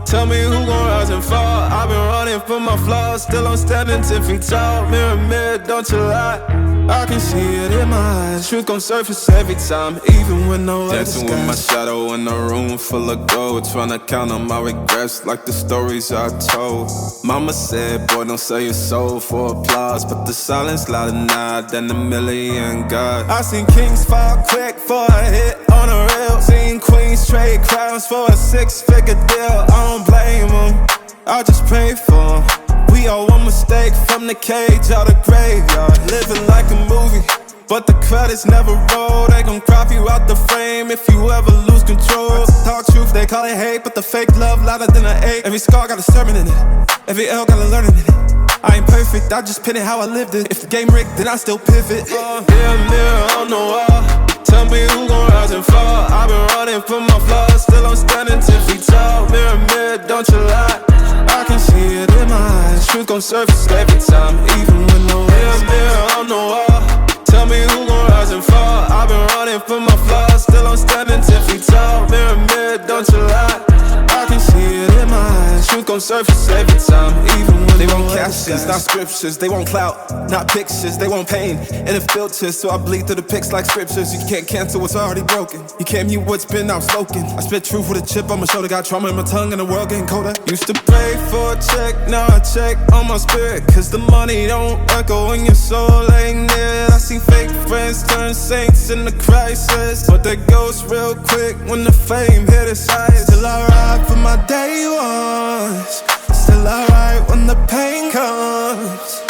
Tell me who gon' rise and fall. I've been running from my flaws, still I'm standing 10 feet tall. Mirror, mirror, don't you lie. I can see it in my eyes. Truth gon' surface every time, even when no other Dancing with my shadow in a room full of gold, tryna count on my regrets like the stories I told. Mama said, boy, don't sell your soul for applause, but the silence louder now than a million gods. I seen kings fall quick for a hit on a reel. Seen queens trade crowns for a 6-figure deal. I don't blame them, I just pray for them. We all one mistake from the cage out the graveyard. Living like a movie, but the credits never roll. They gon' crop you out the frame if you ever lose control. Talk truth, they call it hate, but the fake love louder than an ache. Every scar got a sermon in it, every L got a learning in it. I ain't perfect, I just pin it how I lived it. If the game rigged, then I still pivot. Mirror, mirror on the wall, tell me who gon' rise and fall. I've been running from my flaws, still I'm standing 10 feet tall. Mirror, mirror, don't you lie. I can see it in my eyes. Truth gon' surface every time, even when no mirror, mirror on the wall. Tell me who gon' rise and fall. I've been running from my flaws, still I'm standing 10 feet tall. Mirror, mirror, don't you lie. I can see it in my eyes. Truth gon' surface every time, even when they want captions, not scriptures. They want clout, not pictures. They want pain and it filters, so I bleed through the pics like scriptures. You can't cancel what's already broken. You can't mute what's been outspoken. I spit truth with a chip on my shoulder. Got trauma in my tongue and the world getting colder. Used to pray for a check, now I check on my spirit, cause the money don't echo when your soul ain't near. I see fake friends turn saints in the crisis, but they ghost real quick when the fame hit its highest. Still I ride for my day ones, still I ride when the pain comes.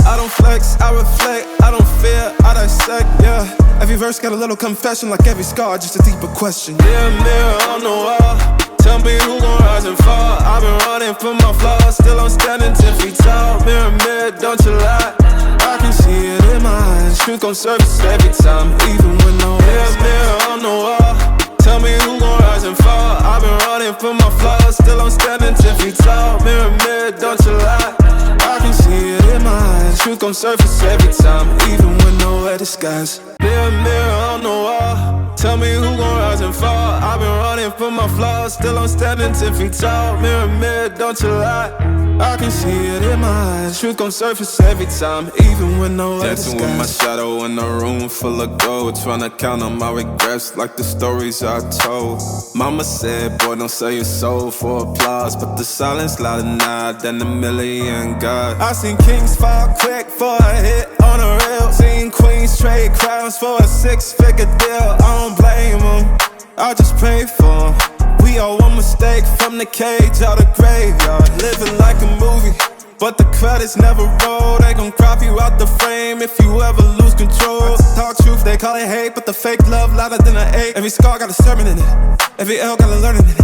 I don't flex, I reflect, I don't fear, I dissect, yeah. Every verse got a little confession, like every scar, just a deeper question. Mirror, mirror on the wall, tell me who gon' rise and fall. I've been running from my flaws, still I'm standing 10 feet tall. Mirror, mirror, don't you lie. I can see it in my eyes. Truth gon' surface every time, even when no mirror, mirror on the wall, tell me who gon' rise and fall. I've been running from my flaws, still I'm standing 10 feet tall. Mirror, mirror, don't you lie. I can see it in my eyes. Truth gon' surface every time, even when nowhere disguise. Mirror, mirror on the wall, tell me who gon' rise and fall. I've been running from my flaws, still I'm standing 10 feet tall. Mirror, mirror, don't you lie. I can see it in my eyes. Truth gon' surface every time, even when nowhere disguise. Dancing with my shadow in a room full of gold, tryna count on my regrets like the stories I told. Mama said, boy, don't sell your soul for applause, but the silence louder now than a million gods. I seen kings fall quick for a hit on a reel. Seen queens trade crowns for a 6-figure deal. I don't blame them, I just pray for them. We all one mistake from the cage out the graveyard. Living like a movie, but the credits never roll. They gon' crop you out the frame if you ever lose control. Talk truth, they call it hate, but the fake love louder than an ache. Every scar got a sermon in it, every L got a learning in it.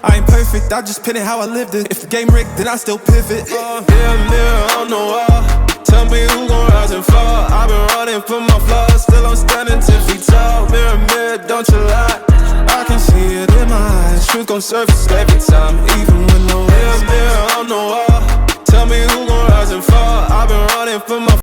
I ain't perfect, I just pin it how I lived it. If the game rigged, then I still pivot. Mirror, mirror on the wall, tell me who gon' rise and fall. I've been running from my flaws, still I'm standing 10 feet tall. Mirror, mirror, don't you lie. I can see it in my eyes. Truth gon' surface every time, even when no mirror, mirror on the wall, tell me who gon' rise and fall. I've been running from my